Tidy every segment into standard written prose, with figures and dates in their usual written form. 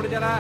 पुढे चला.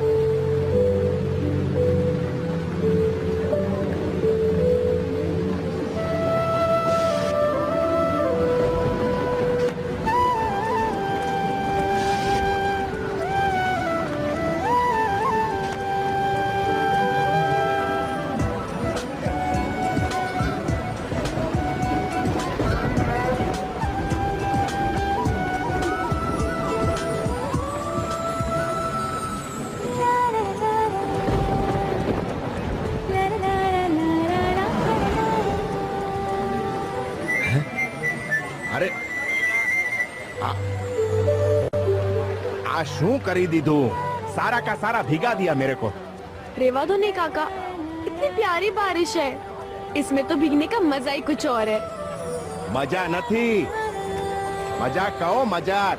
શું કરી દીધું? सारा का सारा भिगा दिया मेरे को. रेवा दो ने काका, इतनी प्यारी बारिश है, इसमें तो भीगने का मजा ही कुछ और है. मजा नहीं, मजाक कहो मजाक.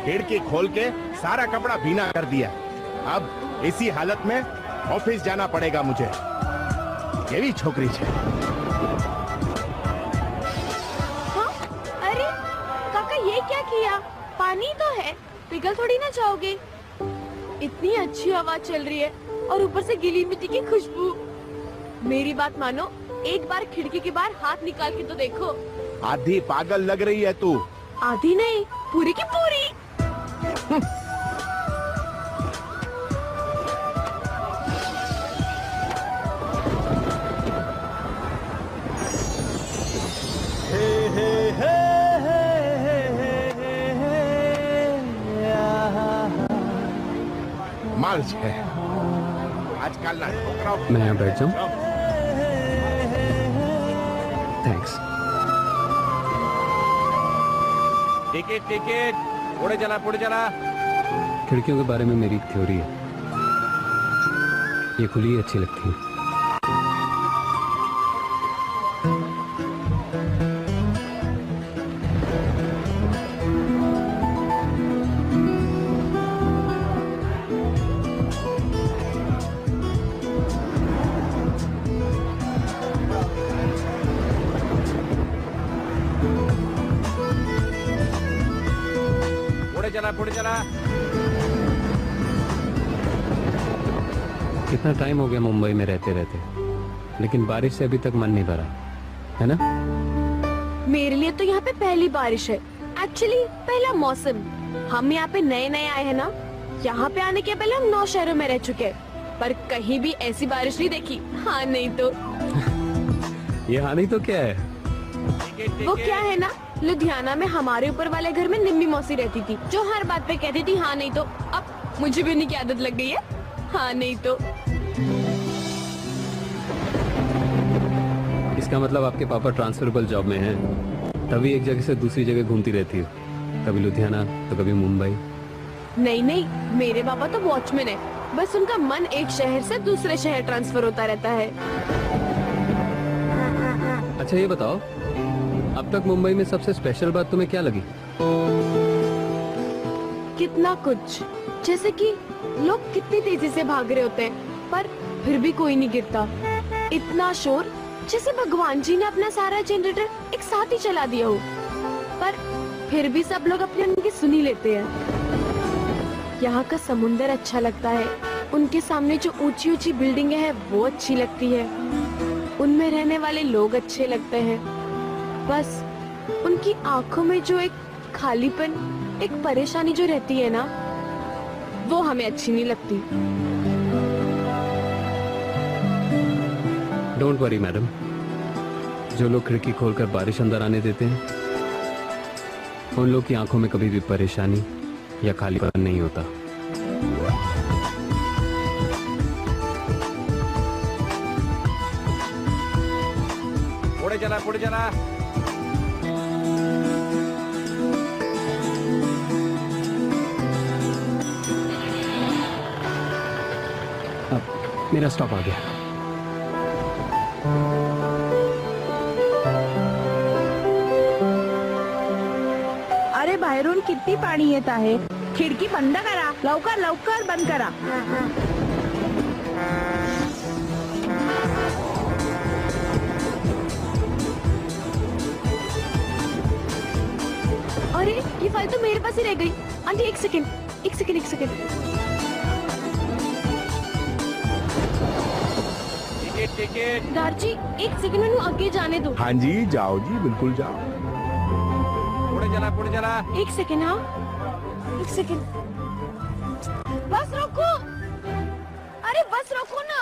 खिड़की खोल के सारा कपड़ा भीना कर दिया. अब इसी हालत में ऑफिस जाना पड़ेगा मुझे. ये भी छोकरी है. हाँ? अरे काका ये क्या किया? पानी तो है, पिघल थोड़ी ना जाओगे. इतनी अच्छी हवा चल रही है और ऊपर से गीली मिट्टी की खुशबू. मेरी बात मानो, एक बार खिड़की के बाहर हाथ निकाल के तो देखो. आधी पागल लग रही है तू. आधी नहीं, पूरी की पूरी. माल है आजकल ना. मैं यहाँ बैठ जाऊँ? थैंक्स. Ticket ticket. पुढे चला पुढे चला. खिड़कियों के बारे में मेरी एक थ्योरी है. ये खुली अच्छी लगती है. पुढे चला. कितना टाइम हो गया मुंबई में रहते रहते, लेकिन बारिश से अभी तक मन नहीं भरा है ना? मेरे लिए तो यहाँ पे पहली बारिश है. एक्चुअली पहला मौसम. हम यहाँ पे नए नए आए हैं ना. यहाँ पे आने के पहले हम 9 शहरों में रह चुके हैं, पर कहीं भी ऐसी बारिश नहीं देखी. हाँ नहीं तो. ये हाँ नहीं तो क्या है? वो क्या है ना, लुधियाना में हमारे ऊपर वाले घर में निम्मी मौसी रहती थी, जो हर बात पे कहती थी हाँ नहीं तो. अब मुझे भी उन्हीं की आदत लग गई है. हाँ नहीं तो. इसका मतलब आपके पापा ट्रांसफरेबल जॉब में हैं, तभी एक जगह से दूसरी जगह घूमती रहती हो. कभी लुधियाना तो कभी मुंबई. नहीं नहीं, मेरे पापा तो वॉचमैन है. बस उनका मन एक शहर से दूसरे शहर ट्रांसफर होता रहता है. अच्छा ये बताओ, अब तक मुंबई में सबसे स्पेशल बात तुम्हें क्या लगी? कितना कुछ. जैसे कि लोग कितनी तेजी से भाग रहे होते हैं, पर फिर भी कोई नहीं गिरता. इतना शोर, जैसे भगवान जी ने अपना सारा जनरेटर एक साथ ही चला दिया हो, पर फिर भी सब लोग अपने उनकी सुनी लेते हैं. यहाँ का समुंदर अच्छा लगता है. उनके सामने जो ऊंची ऊंची बिल्डिंगें हैं वो अच्छी लगती है. उनमें रहने वाले लोग अच्छे लगते हैं. बस उनकी आंखों में जो एक खालीपन, एक परेशानी जो रहती है ना, वो हमें अच्छी नहीं लगती. डोंट वरी मैडम, जो लोग खिड़की खोलकर बारिश अंदर आने देते हैं, उन लोग की आंखों में कभी भी परेशानी या खालीपन नहीं होता. पुढे चला पुढे चला. मेरा स्टॉप आ गया. अरे बाहेरून किती पाणी येत आहे. खिडकी बंद करा, लवकर लवकर बंद करा. अरे ये फाइल तो मेरे पास ही रह गई. आंटी एक सेकंड. टिकट। दारजी एक सेकंड मैंने आगे जाने दो। हाँ जी जाओ जी, बिल्कुल जाओ। पुढे चला। एक सेकंड, हाँ एक सेकंड। बस रोको, अरे बस रोको ना।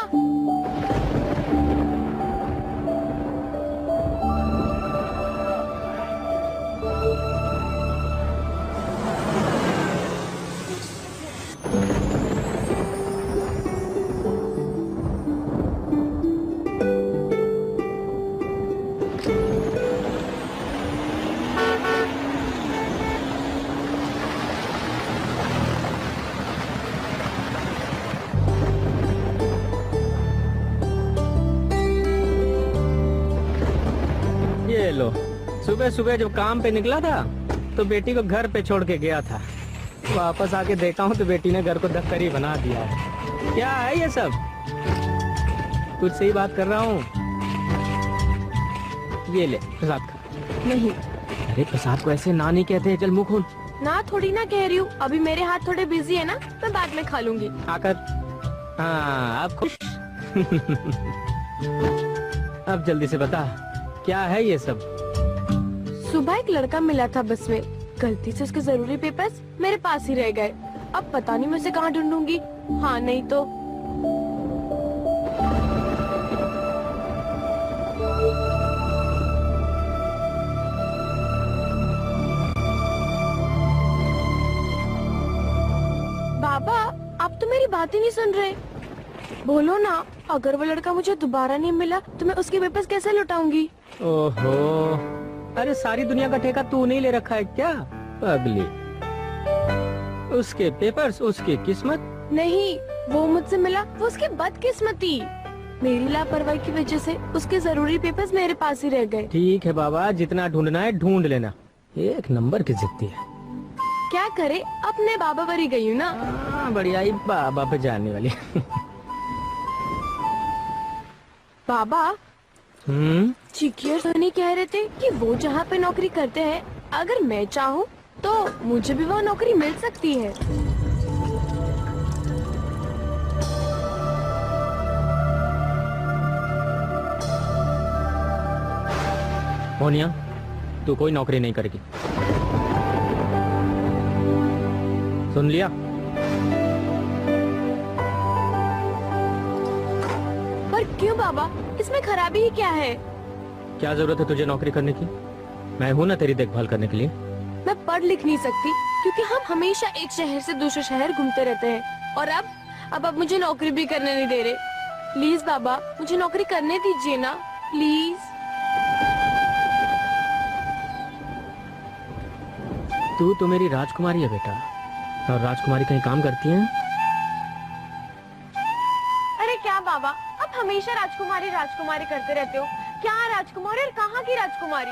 ये लो, सुबह सुबह जब काम पे निकला था तो बेटी को घर पे छोड़ के गया था। वापस आके देखा हूँ तो बेटी ने घर को दफ्तर ही बना दिया है। क्या है ये सब? तुझसे ही बात कर रहा हूँ। ये ले प्रसाद खा। नहीं अरे प्रसाद को ऐसे ना नहीं कहते, चल मुंह खोल। ना, थोड़ी ना कह रही हूँ, अभी मेरे हाथ थोड़े बिजी है ना, मैं बाद में खा लूंगी। आकर हाँ अब खुश। अब जल्दी से बता क्या है ये सब? सुबह एक लड़का मिला था बस में, गलती से उसके जरूरी पेपर्स मेरे पास ही रह गए। अब पता नहीं मैं उसे कहाँ ढूंढूंगी। हाँ नहीं तो बाबा, आप तो मेरी बात ही नहीं सुन रहे। बोलो ना, अगर वो लड़का मुझे दोबारा नहीं मिला तो मैं उसके पेपर्स कैसे लौटाऊंगी? ओहो, अरे सारी दुनिया का ठेका तू नहीं ले रखा है क्या पगली? उसके पेपर्स उसकी किस्मत। नहीं, वो मुझसे मिला, वो उसकी बदकिस्मती। मेरी लापरवाही की वजह से उसके जरूरी पेपर्स मेरे पास ही रह गए। ठीक है बाबा, जितना ढूंढना है ढूंढ लेना। एक नंबर की जिद्दी है। क्या करे, अपने बाबा पर ही गई हूँ ना। बढ़िया ही बाबा पे जाने वाली। बाबा, चिकियर सोनी कह रहे थे कि वो जहाँ पे नौकरी करते हैं, अगर मैं चाहूँ तो मुझे भी वो नौकरी मिल सकती है। मोनिया, तू कोई नौकरी नहीं करेगी, सुन लिया? पर क्यों बाबा, इसमें खराबी ही क्या है? क्या जरूरत है तुझे नौकरी करने की? मैं हूँ ना तेरी देखभाल करने के लिए। मैं पढ़ लिख नहीं सकती क्योंकि हम हमेशा एक शहर से दूसरे शहर घूमते रहते हैं, और अब मुझे नौकरी भी करने नहीं दे रहे। प्लीज बाबा, मुझे नौकरी करने दीजिए ना, प्लीज। तू तो मेरी राजकुमारी है बेटा, और राजकुमारी कहीं काम करती है? अरे क्या बाबा, आप हमेशा राजकुमारी राजकुमारी करते रहते हो। क्या राजकुमारी और कहाँ की राजकुमारी?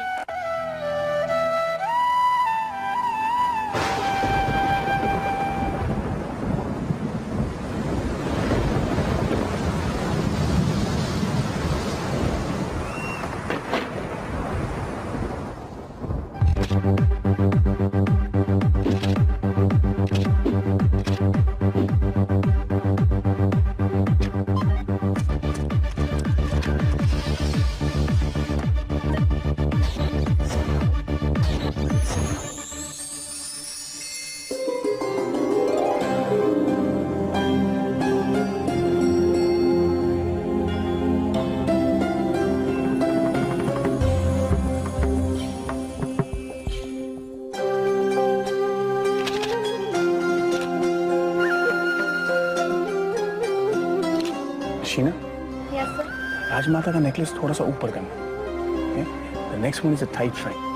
Sheena, yes sir. राजमाता का नेकलेस थोड़ा सा ऊपर करना। The next one is a tight fry.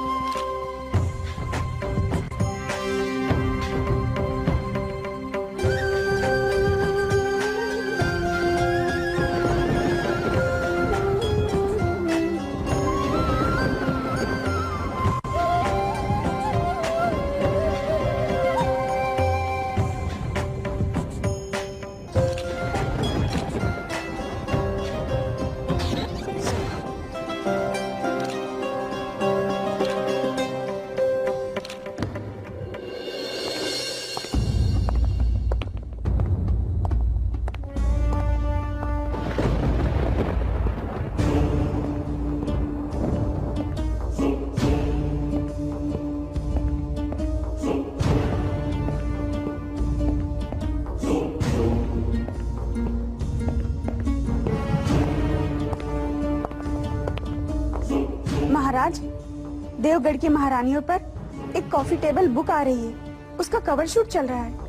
Brijraj, Deogarh की महारानियों पर एक कॉफी टेबल बुक आ रही है, उसका कवर शूट चल रहा है।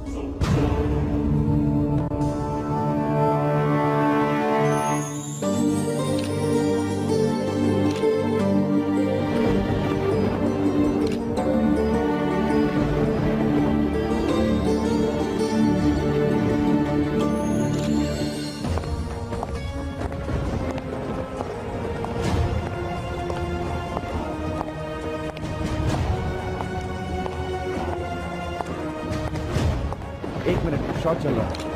एक मिनट, शॉट चल रहा है।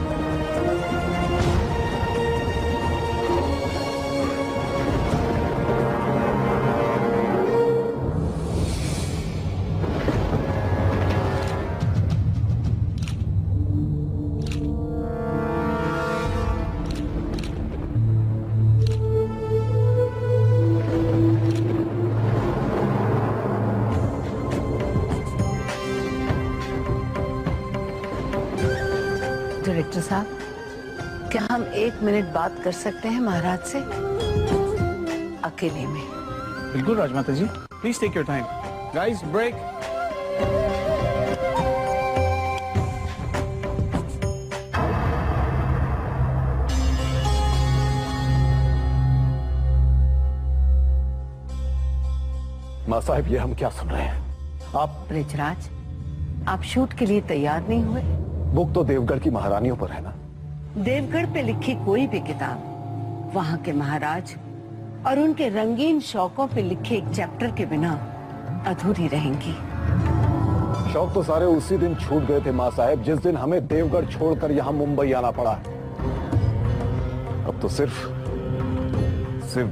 डायरेक्टर साहब, क्या हम 1 मिनट बात कर सकते हैं महाराज से अकेले में? बिल्कुल Rajmata ji, please take your time. Guys, break. माँ साहब, ये हम क्या सुन रहे हैं? आप ब्रिजराज, आप शूट के लिए तैयार नहीं हुए? बुक तो देवगढ़ की महारानियों पर है ना। देवगढ़ पे लिखी कोई भी किताब वहाँ के महाराज और उनके रंगीन शौकों पे लिखे एक चैप्टर के बिना अधूरी रहेंगी। शौक तो सारे उसी दिन छूट गए थे माँ साहब, जिस दिन हमें देवगढ़ छोड़कर यहाँ मुंबई आना पड़ा। अब तो सिर्फ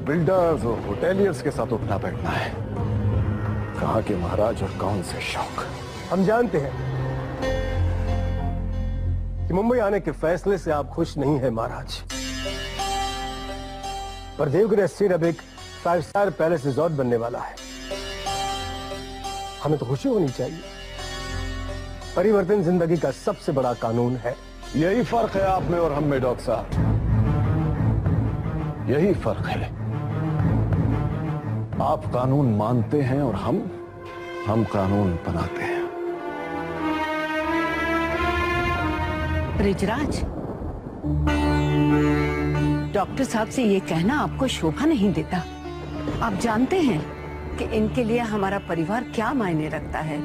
बिल्डर्स और होटेलियर्स के साथ उठना बैठना है। कहाँ के महाराज और कौन से शौक। हम जानते हैं कि मुंबई आने के फैसले से आप खुश नहीं हैं महाराज, पर देवगढ़ एस्टेट अब एक 5 स्टार पैलेस रिजॉर्ट बनने वाला है। हमें तो खुशी होनी चाहिए। परिवर्तन जिंदगी का सबसे बड़ा कानून है। यही फर्क है आप में और हम में डॉक्टर साहब, यही फर्क है। आप कानून मानते हैं और हम कानून बनाते हैं। ब्रिजराज, डॉक्टर साहब से ये कहना आपको शोभा नहीं देता। आप जानते हैं कि इनके लिए हमारा परिवार क्या मायने रखता है।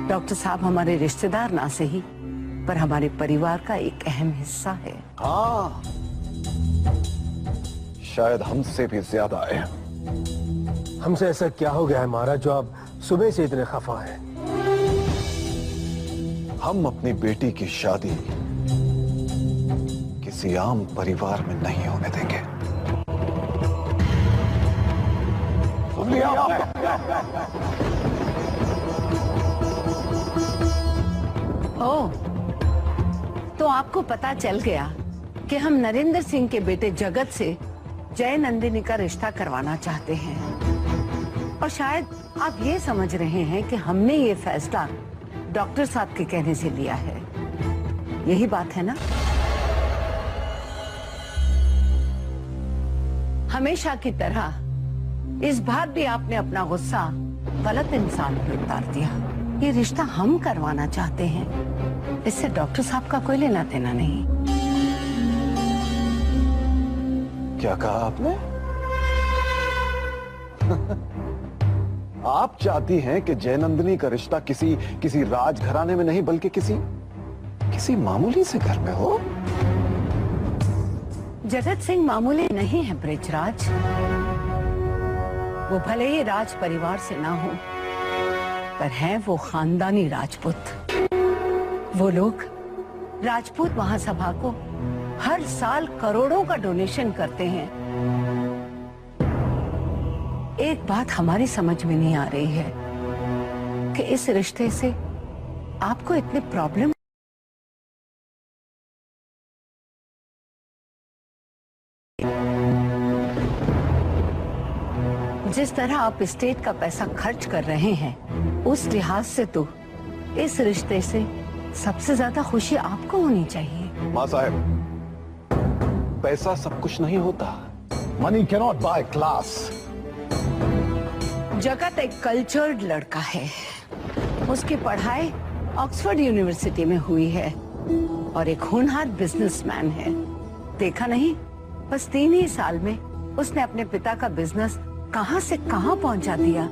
डॉक्टर साहब हमारे रिश्तेदार ना सही, पर हमारे परिवार का एक अहम हिस्सा है। हाँ, शायद हमसे भी ज्यादा है। हमसे ऐसा क्या हो गया है महाराज जो आप सुबह से इतने खफा हैं? हम अपनी बेटी की शादी किसी आम परिवार में नहीं होने देंगे। सुन लिया आपने? ओह, तो आपको पता चल गया कि हम नरेंद्र सिंह के बेटे जगत से जय नंदिनी का रिश्ता करवाना चाहते हैं। और शायद आप ये समझ रहे हैं कि हमने ये फैसला डॉक्टर साहब के कहने से लिया है। यही बात है ना? हमेशा की तरह इस बार भी आपने अपना गुस्सा गलत इंसान पे उतार दिया। ये रिश्ता हम करवाना चाहते हैं, इससे डॉक्टर साहब का कोई लेना देना नहीं। क्या कहा आपने? आप चाहती हैं कि जयनंदिनी का रिश्ता किसी राजघराने में नहीं बल्कि किसी मामूली से घर में हो? जगत सिंह मामूली नहीं है ब्रिजराज। वो भले ही राज परिवार से ना हो, पर हैं वो खानदानी राजपूत। वो लोग राजपूत महासभा को हर साल करोड़ों का डोनेशन करते हैं। एक बात हमारी समझ में नहीं आ रही है कि इस रिश्ते से आपको इतने प्रॉब्लम। जिस तरह आप स्टेट का पैसा खर्च कर रहे हैं, उस लिहाज से तो इस रिश्ते से सबसे ज्यादा खुशी आपको होनी चाहिए। माँ साहब, पैसा सब कुछ नहीं होता। Money cannot buy class. Jagat एक कल्चर्ड लड़का है। उसकी पढ़ाई ऑक्सफोर्ड यूनिवर्सिटी में हुई है और एक होनहार बिजनेसमैन है। देखा नहीं, बस 3 ही साल में उसने अपने पिता का बिजनेस कहां से कहां पहुंचा दिया।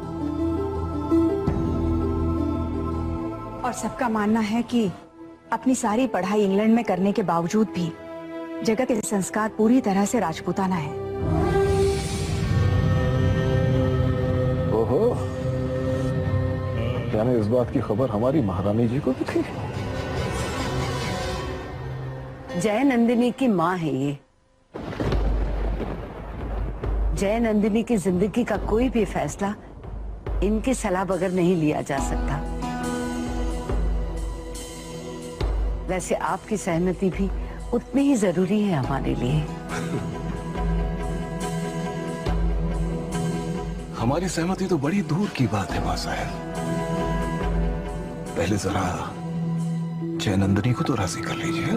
और सबका मानना है कि अपनी सारी पढ़ाई इंग्लैंड में करने के बावजूद भी जगत के संस्कार पूरी तरह से राजपूताना है। ओहो, यानी इस बात की खबर हमारी महारानी जी को भी थी। जय नंदिनी की माँ है ये। जय नंदिनी की जिंदगी का कोई भी फैसला इनकी सलाह बगैर नहीं लिया जा सकता। वैसे आपकी सहमति भी उतनी ही जरूरी है हमारे लिए। हमारी सहमति तो बड़ी दूर की बात है मां साहब। पहले जरा जय नंदिनी को तो राजी कर लीजिए।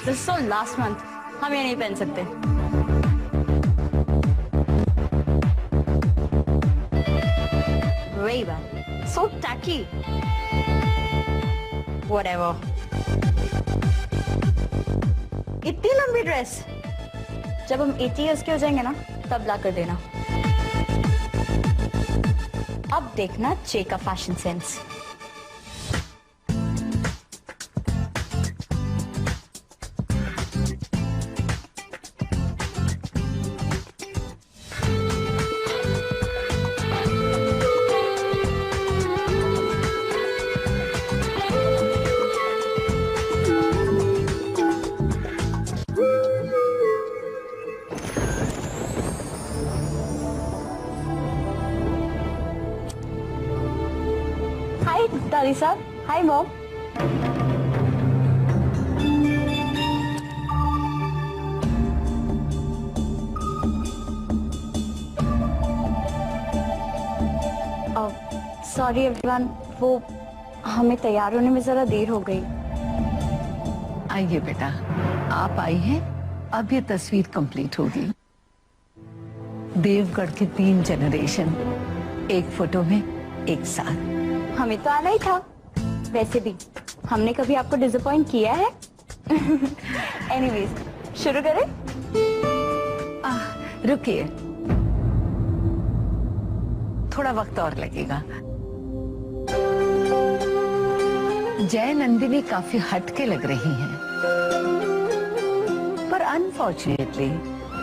This is so last month. हम ये नहीं पहन सकते। Very bad. So tacky. Whatever. इतनी लंबी ड्रेस। जब हम 80 years के हो जाएंगे ना, तब ला कर देना। अब देखना चे का फैशन सेंस। दादी साहब, हाय मॉम। सॉरी एवरीवन, वो हमें तैयार होने में जरा देर हो गई। आइए बेटा, आप आई हैं, अब ये तस्वीर कंप्लीट होगी। देवगढ़ के 3 जनरेशन एक फोटो में एक साथ। हमें तो आना ही था। वैसे भी हमने कभी आपको डिसअपॉइंट किया है? एनीवेज, शुरू करें? रुकिए, थोड़ा वक्त और लगेगा। जय नंदिनी काफी हटके लग रही हैं, पर अनफॉर्चुनेटली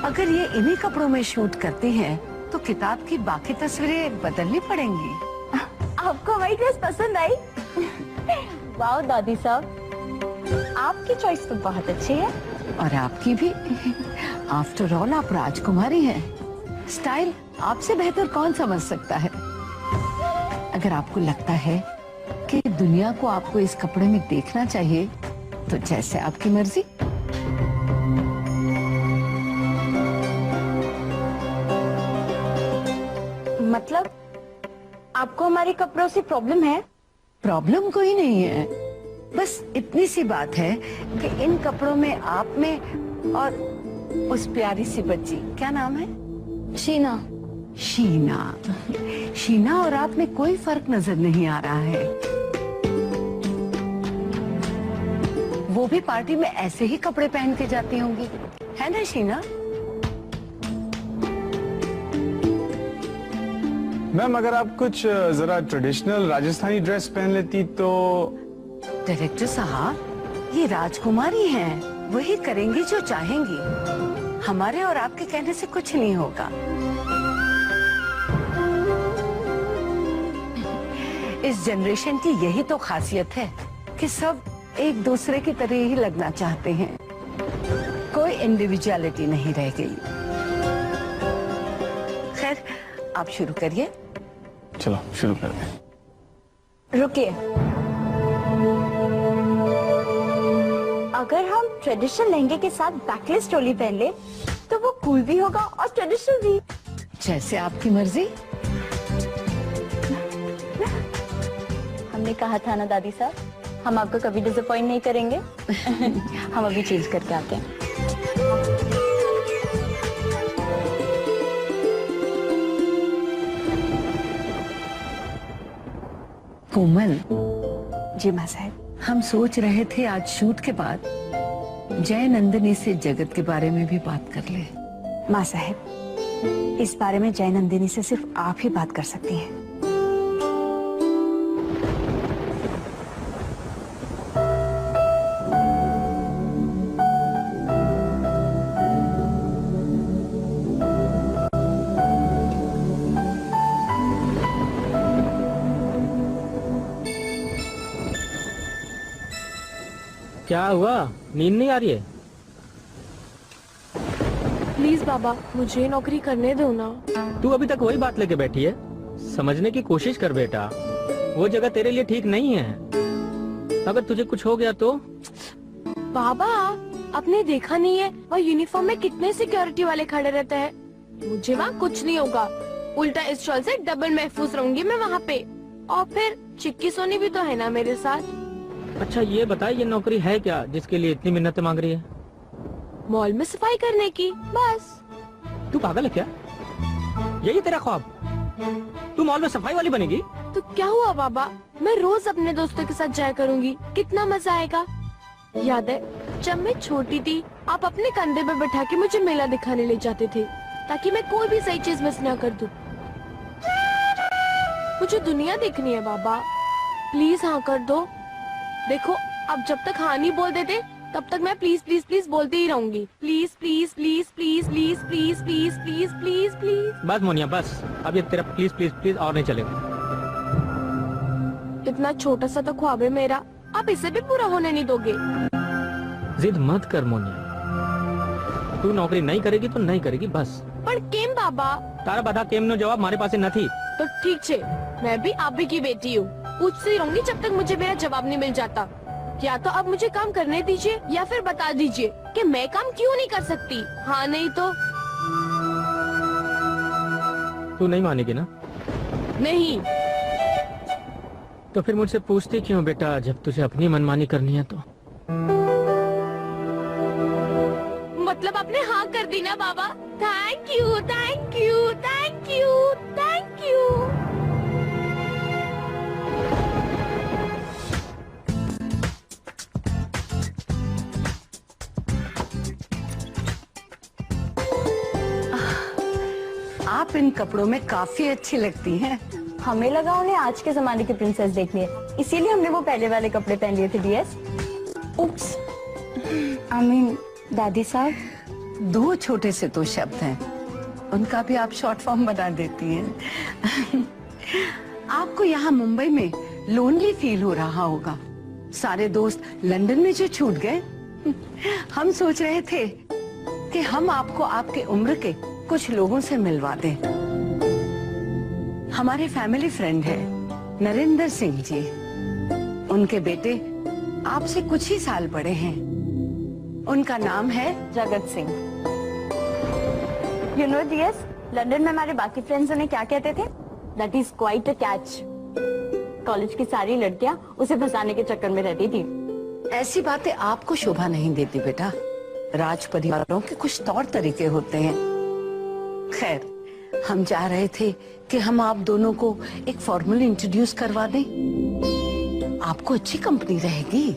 अगर ये इन्हीं कपड़ों में शूट करती हैं, तो किताब की बाकी तस्वीरें बदलनी पड़ेंगी। आपको हमारी ड्रेस पसंद आई? वाह दादी साहब, आपकी चॉइस तो बहुत अच्छी है। और आपकी भी। आफ्टर ऑल आप राजकुमारी हैं। स्टाइल आपसे बेहतर कौन समझ सकता है। अगर आपको लगता है कि दुनिया को आपको इस कपड़े में देखना चाहिए, तो जैसे आपकी मर्जी। मतलब आपको हमारे कपड़ों से प्रॉब्लम है? प्रॉब्लम कोई नहीं है, बस इतनी सी बात है कि इन कपड़ों में आप में और उस प्यारी सी बच्ची, क्या नाम है? शीना। शीना। शीना और आप में कोई फर्क नजर नहीं आ रहा है। वो भी पार्टी में ऐसे ही कपड़े पहन के जाती होंगी, है ना शीना? मैम अगर आप कुछ जरा ट्रेडिशनल राजस्थानी ड्रेस पहन लेती तो। डायरेक्टर साहब, ये राजकुमारी हैं, वही करेंगी जो चाहेंगी। हमारे और आपके कहने से कुछ नहीं होगा। इस जनरेशन की यही तो खासियत है कि सब एक दूसरे की तरह ही लगना चाहते हैं, कोई इंडिविजुअलिटी नहीं रह गई। खैर, आप शुरू करिए। चलो शुरू कर दें। रुकिए, अगर हम ट्रेडिशनल लहंगे के साथ बैकलेस चोली पहन ले तो वो कूल भी होगा और ट्रेडिशनल भी। जैसे आपकी मर्जी। हमने कहा था ना दादी साहब, हम आपको कभी डिसअपॉइंट नहीं करेंगे। हम अभी चेंज करके आते हैं। कोमल। जी माँ साहब। हम सोच रहे थे आज शूट के बाद जय नंदिनी से जगत के बारे में भी बात कर ले। माँ साहब, इस बारे में जय नंदिनी से सिर्फ आप ही बात कर सकती हैं। क्या हुआ, नींद नहीं आ रही है? प्लीज बाबा, मुझे नौकरी करने दो ना। तू अभी तक वही बात लेके बैठी है। समझने की कोशिश कर बेटा, वो जगह तेरे लिए ठीक नहीं है। अगर तुझे कुछ हो गया तो? बाबा, आपने देखा नहीं है वहाँ यूनिफॉर्म में कितने सिक्योरिटी वाले खड़े रहते हैं। मुझे वहाँ कुछ नहीं होगा, उल्टा इस शॉल से डबल महफूज रहूंगी मैं वहाँ पे। और फिर चिक्की सोनी भी तो है ना मेरे साथ। अच्छा ये बता, ये नौकरी है क्या जिसके लिए इतनी मिन्नतें मांग रही है? मॉल में सफाई करने की, बस। तू पागल है क्या? यही तेरा ख्वाब? तू मॉल में सफाई वाली बनेगी? तो क्या हुआ बाबा, मैं रोज अपने दोस्तों के साथ जाया करूंगी, कितना मजा आएगा। याद है जब मैं छोटी थी, आप अपने कंधे पे बैठा के मुझे मेला दिखाने ले जाते थे ताकि मैं कोई भी सही चीज मिस ना कर दूं। मुझे दुनिया देखनी है बाबा, प्लीज हाँ कर दो। देखो अब जब तक हाँ नहीं बोल देते तब तक मैं प्लीज प्लीज प्लीज बोलती ही रहूंगी। Please please please please please please please please please please. बस मोनिया बस, अब ये तेरा प्लीज प्लीज प्लीज और नहीं चलेगा। इतना छोटा सा तो ख्वाब है मेरा, आप इसे भी पूरा होने नहीं दोगे। जिद मत कर मोनिया, तू नौकरी नहीं करेगी तो नहीं करेगी बस। पर केम बाबा? तारा बधा केम नो जवाब मारे पास नहीं। तो ठीक है, मैं भी आप ही की बेटी हूँ, पूछती रहूंगी जब तक मुझे मेरा जवाब नहीं मिल जाता। या तो अब मुझे काम करने दीजिए या फिर बता दीजिए कि मैं काम क्यों नहीं कर सकती। हाँ नहीं तो? तू नहीं मानेगी ना? नहीं। तो फिर मुझसे पूछती क्यों बेटा, जब तुझे अपनी मनमानी करनी है तो? मतलब आपने हाँ कर दी ना बाबा? Thank you thank you thank you thank you. आप इन कपड़ों में काफी अच्छी लगती हैं। हमें लगा उन्हें आज के जमाने की प्रिंसेस देखनी है, इसीलिए हमने वो पहले वाले कपड़े पहन लिए थे। डीएस उप्स, आई मीन दादी साहब। दो छोटे से तो शब्द हैं, उनका भी आप शॉर्ट फॉर्म बना देती हैं। आपको यहाँ मुंबई में लोनली फील हो रहा होगा। सारे दोस्त लंदन में जो छूट गए। हम सोच रहे थे कि हम आपको आपके उम्र के कुछ लोगों से मिलवा दें। हमारे फैमिली फ्रेंड है नरेंद्र सिंह जी, उनके बेटे आपसे कुछ ही साल बड़े हैं। उनका नाम है Jagat Singh. You know DS, London में हमारे बाकी फ्रेंड्स उन्हें क्या कहते थे? That is quite a catch. College की सारी लड़कियां उसे फंसाने के चक्कर में रहती थी। ऐसी बातें आपको शोभा नहीं देती बेटा। राज परिवारों के कुछ तौर तरीके होते हैं। खैर, हम चाह रहे थे कि हम आप दोनों को एक फॉर्मल इंट्रोड्यूस करवा दें। आपको अच्छी कंपनी रहेगी।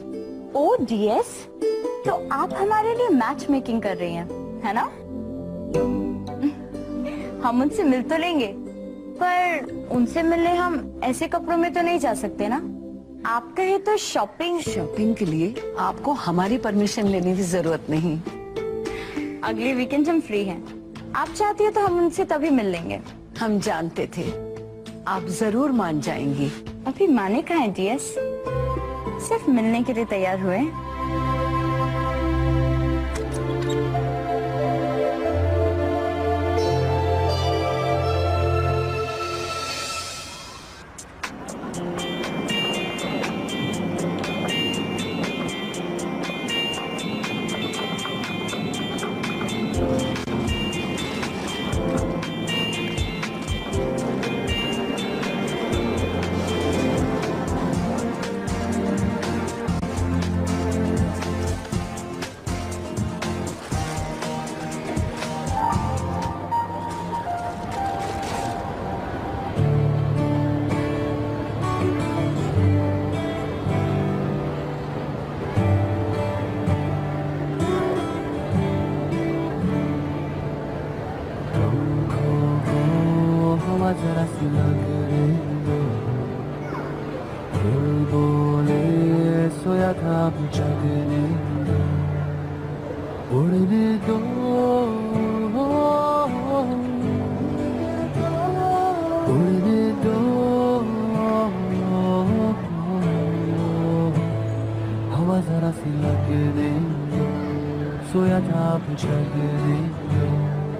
ओ डीएस, तो आप हमारे लिए मैच मेकिंग कर रही हैं, है ना? हम उनसे मिल तो लेंगे, पर उनसे मिलने हम ऐसे कपड़ों में तो नहीं जा सकते ना। आप कहे तो शॉपिंग के लिए आपको हमारी परमिशन लेने की जरूरत नहीं। अगले वीकेंड हम फ्री हैं। आप चाहती है तो हम उनसे तभी मिल लेंगे। हम जानते थे आप जरूर मान जाएंगी। अभी माने कहाँ है डीएस? सिर्फ मिलने के लिए तैयार हुए।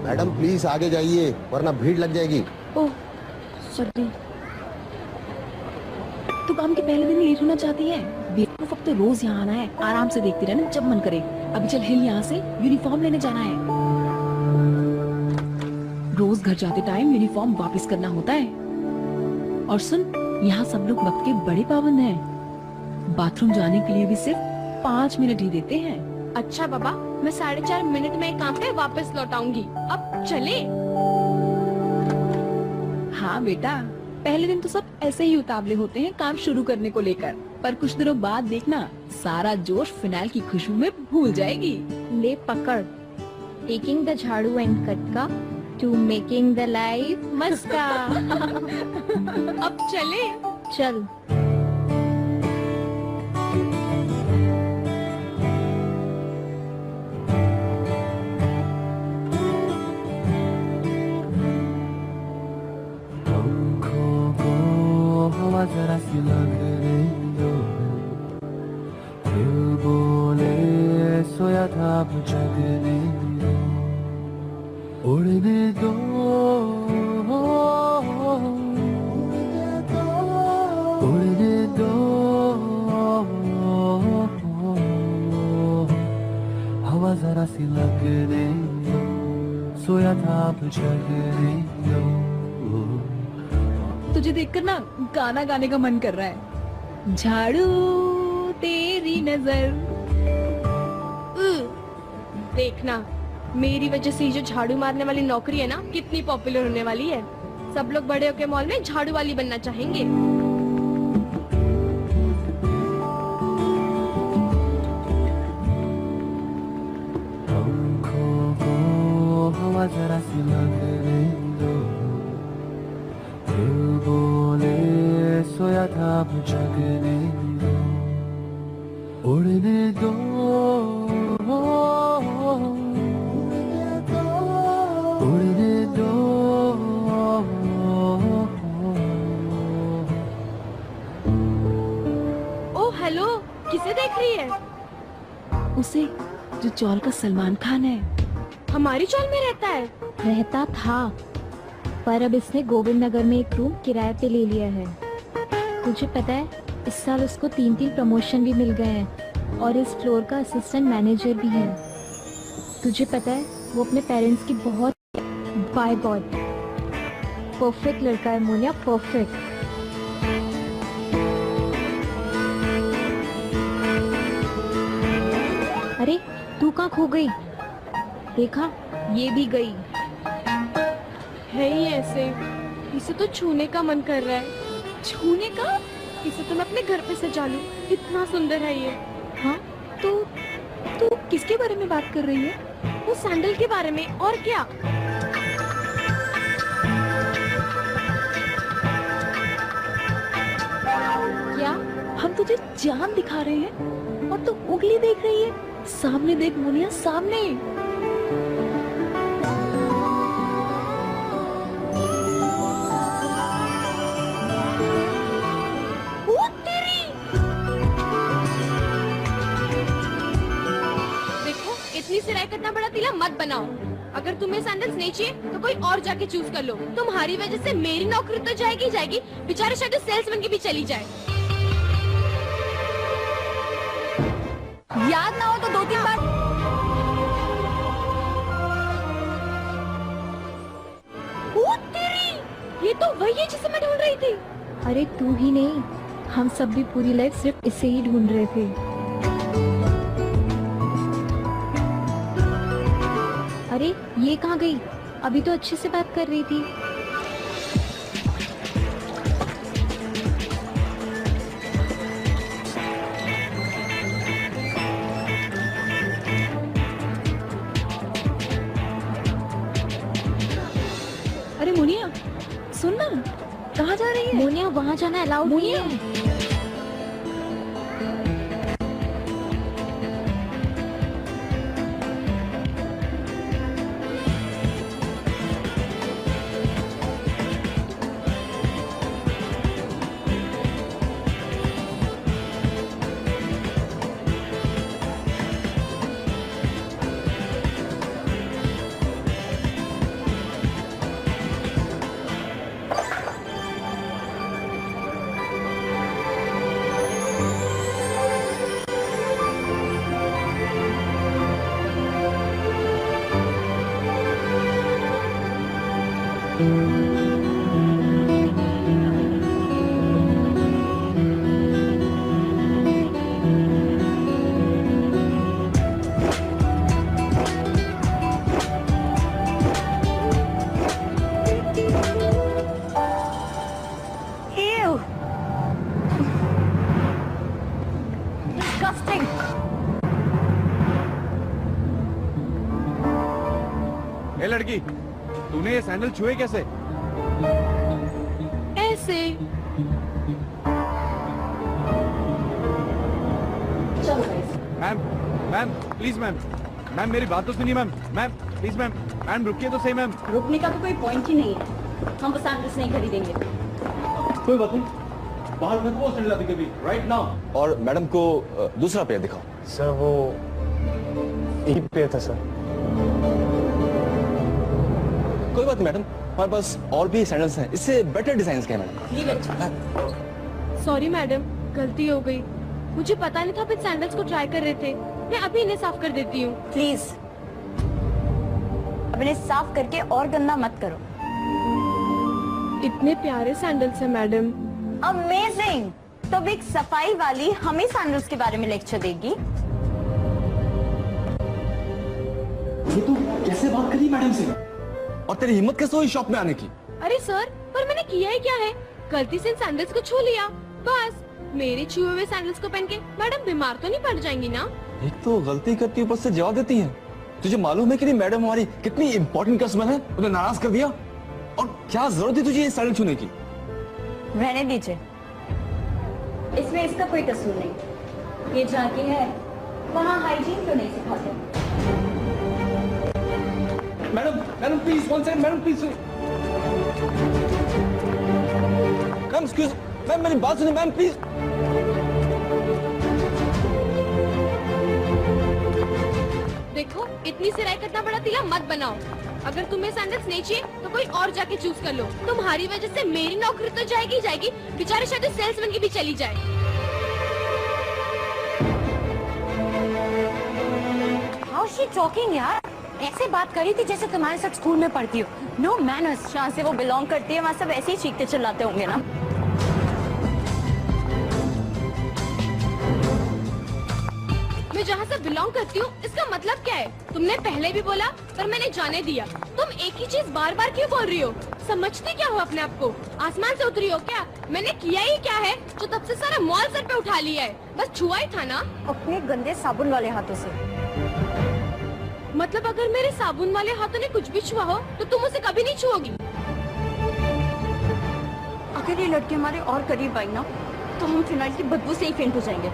मैडम प्लीज आगे जाइए वरना भीड़ लग जाएगी। Oh sorry. तू काम के पहले दिन लेट होना चाहती है? बेवकूफ, अब तो रोज यहाँ आना है, आराम से देखती रहना जब मन करे। अभी चल हिल यहाँ से, यूनिफॉर्म लेने जाना है। रोज घर जाते टाइम यूनिफॉर्म वापस करना होता है। और सुन, यहाँ सब लोग वक्त के बड़े पाबंद हैं। बाथरूम जाने के लिए भी सिर्फ 5 मिनट ही देते हैं। अच्छा बाबा, मैं 4.5 मिनट में काम पे वापस लौट आऊंगी। अब चले। हाँ बेटा, पहले दिन तो सब ऐसे ही उतावले होते हैं काम शुरू करने को लेकर, पर कुछ दिनों बाद देखना सारा जोश फिनाइल की खुशबू में भूल जाएगी। ले पकड़। टेकिंग द झाड़ू एंड कटका टू मेकिंग द लाइफ मस्का। अब चले। चल। जरा सी लग रही हो, दिल बोले सोया था अब जगने दो, उड़ने दो, उड़ने दो, हवा जरा सी लगने दो, सोया था अब जगने दो। तुझे देखकर ना गाना गाने का मन कर रहा है। झाड़ू तेरी नजर। देखना, मेरी वजह से जो झाड़ू मारने वाली नौकरी है ना, कितनी पॉपुलर होने वाली है। सब लोग बड़े होके मॉल में झाड़ू वाली बनना चाहेंगे। हवा जरा सी लगने दो, दिल बोले सोया था अब जगने दो, उड़ने दो, उड़ने दो। ओ हेलो, किसे देख रही है? उसे, जो चौल का सलमान खान है। हमारी चौल में रहता है? रहता था, पर अब इसने गोविंद नगर में एक रूम किराए पे ले लिया है। तुझे पता है, इस साल उसको 3 प्रमोशन भी मिल गए हैं और इस फ्लोर का असिस्टेंट मैनेजर भी है। तुझे पता है, वो अपने पेरेंट्स की बहुत, बाय गॉड, परफेक्ट लड़का है मोनिया, परफेक्ट। कहाँ खो गई? देखा, ये भी गई। है ही ऐसे, इसे तो छूने का मन कर रहा है। छूने का? इसे तो मैं अपने घर पे सजा लूं, इतना सुंदर है ये। हाँ, तो किसके बारे में बात कर रही है? वो सैंडल के बारे में, और क्या। क्या हम तुझे जान दिखा रहे हैं और तू उंगली देख रही है? सामने देख मुनिया, सामने। ओ तेरी! देखो, इतनी सिराई का इतना बड़ा तिला मत बनाओ। अगर तुम्हें सैंडल्स नहीं चाहिए तो कोई और जाके चूज कर लो। तुम्हारी वजह से मेरी नौकरी तो जाएगी जाएगी, बेचारे शायद सेल्समैन की भी चली जाए। याद ना हो तो 2-3 बार। ओ तेरी! ये तो वही है जिसे मैं ढूंढ रही थी। अरे तू ही नहीं, हम सब भी पूरी लाइफ सिर्फ इसे ही ढूंढ रहे थे। अरे ये कहाँ गई? अभी तो अच्छे से बात कर रही थी। अरे मुनिया, सुन ना, कहाँ जा रही है? मोनिया, वहाँ जाना अलाउड नहीं मुनिया। है। Ew. Disgusting. ए लड़की, तूने ये सैंडल छुए कैसे? ऐसे। Ma'am, ma'am please ma'am, ma'am मेरी बात तो सुनिए ma'am, ma'am please ma'am, ma'am रुकिए तो सही मैम। रुकने का तो कोई पॉइंट ही नहीं है, हम वो सैंडल्स नहीं खरीदेंगे। कोई बात नहीं, बाहर में वो सैंडल अभी कभी राइट नाउ। और मैडम को दूसरा पेयर दिखाओ। सर वो एक पेयर था सर। कोई बात नहीं मैडम, हमारे पास और भी सैंडल्स हैं, इससे बेटर डिजाइन के हैं madam. Leave it. Sorry madam, गलती हो गई। मुझे पता नहीं था आप इन सैंडल्स को ट्राई कर रहे थे। मैं अभी इन्हें साफ कर देती हूँ। प्लीज अब इन्हें साफ करके और गंदा मत करो। इतने प्यारे सैंडल्स हैं मैडम। अमेजिंग। तो अब एक सफाई वाली हमें सैंडल्स के बारे में लेक्चर देगी। ये तू कैसे बात करी मैडम से? और तेरी हिम्मत कैसे हुई शॉप में आने की? अरे सर, पर मैंने किया ही क्या है? गलती से इन सैंडल्स को छू लिया, बस। मेरे छुए हुए सैंडल्स को पहन के मैडम बीमार तो नहीं पड़ जाएंगी ना? एक तो गलती करती ऊपर से जवाब देती है। तुझे मालूम है कि नहीं मैडम हमारी कितनी इंपॉर्टेंट कस्टमर है, उन्हें नाराज कर दिया। और क्या जरूरत थी तुझे ये सैंडल छूने की? रहने दीजिए, इसमें इसका कोई कसूर नहीं। ये जहाँ की है वहाँ हाइजीन तो नहीं सिखाते। Madam, madam please one second, madam please. Ma'am excuse, ma'am मेरी बात सुनिए मैम प्लीज। देखो, इतनी सिराई का इतना बड़ा तिला मत बनाओ। अगर तुम्हें सैंडल्स नहीं चाहिए तो कोई और जाके चूज कर लो। तुम्हारी वजह से मेरी नौकरी तो जाएगी जाएगी, बेचारे शायद सेल्समैन की भी चली जाए। हाउ शी टॉकिंग यार, ऐसे बात करी थी जैसे तुम्हारे साथ स्कूल में पढ़ती हो। No manners. जहाँ से वो बिलोंग करती है वहाँ सब ऐसे ही चीखते चिल्लाते होंगे ना। मैं जहाँ से बिलोंग करती हूँ इसका मतलब क्या है? तुमने पहले भी बोला पर मैंने जाने दिया। तुम एक ही चीज बार बार क्यों बोल रही हो? समझती क्या हो अपने आप को? आसमान से उतरी हो क्या? मैंने किया ही क्या है जो तब से सारा मॉल सर पे उठा लिया है? बस छुआ ही था ना। अपने गंदे साबुन वाले हाथों से। मतलब अगर मेरे साबुन वाले हाथों ने कुछ भी छुआ हो तो तुम उसे कभी नहीं छुओगी। अगर ये लड़के हमारे और करीब आई ना तो हम फिनाइल की बदबू से ही फेंट हो जाएंगे।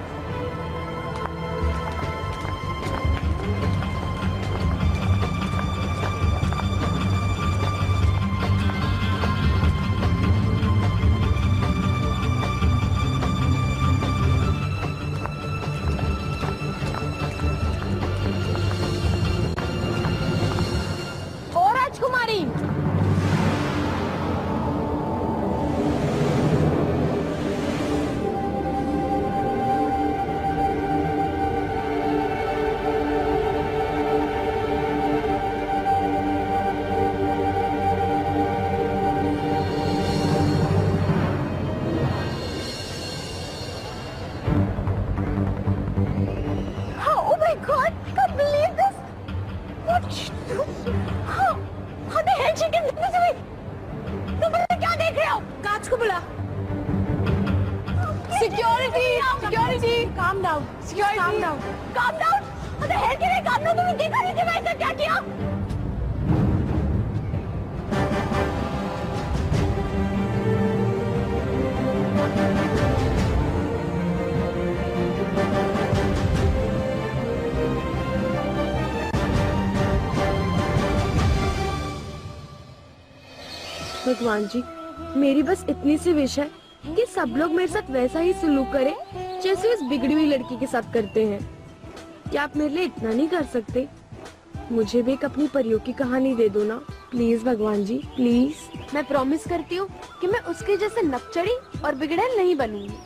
और राजकुमारी Oh my God! I can't believe this. What? How the hell she can do this to me? तुम क्या देख रहे हो? कांच को बुला। Security! Security! Calm down. Security! Calm down. Calm down. How the hell can I calm down? तुमने देखा नहीं कि मैं ऐसा क्या किया? भगवान जी, मेरी बस इतनी सी विश है कि सब लोग मेरे साथ वैसा ही सलूक करें जैसे उस बिगड़ी हुई लड़की के साथ करते हैं। क्या आप मेरे लिए इतना नहीं कर सकते? मुझे भी एक अपनी परियों की कहानी दे दो ना, प्लीज भगवान जी, प्लीज। मैं प्रॉमिस करती हूँ कि मैं उसके जैसे नकचड़ी और बिगड़ैल नहीं बनूंगी।